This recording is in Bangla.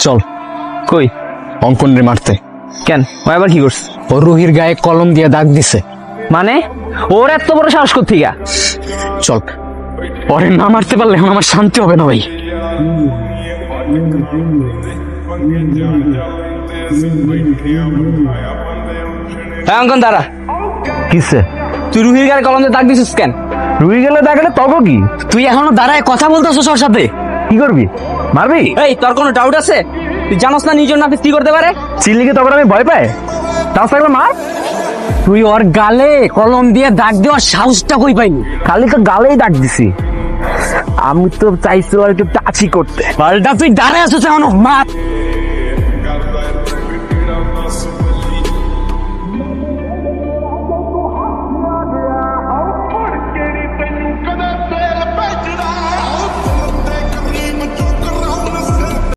চল কই? অঙ্কন রে মারতে। কেন, ও আবার কি করছে? ও রুহির গায়ে কলম দিয়ে দাগ দিছে। মানে ওর এত বড় সাহস কোত্থেকে? চল, পরে না মারতে পারলে এখন আমার শান্তি হবে না ভাই। হ্যাঁ অঙ্কন দাঁড়া। কিসে? তুই রুহির গায়ে কলম দিয়ে দাগ দিছিস কেন? রুহি গেলে দাগলে তবে কি? তুই এখনো দাঁড়ায় কথা বলতেছিস ওর সাথে? কি করবি? মারবি? এই তোর কোনো ডাউট আছে? তুই জানোস না নিজের নাফিস কি করতে পারে? চিল্লিকে তখন আমি ভয় পাই? তাও থাকলে মার। তুই ওর গালে কলম দিয়ে দাগ দেওয়ার সাহসটা কই পাইনি? খালি তো গালেই দাগ দিছি। আমি তো চাইছিলাম একটু টাচি করতে। পাল্টা তুই দাঁড়ায় আছিস এখনো, মার।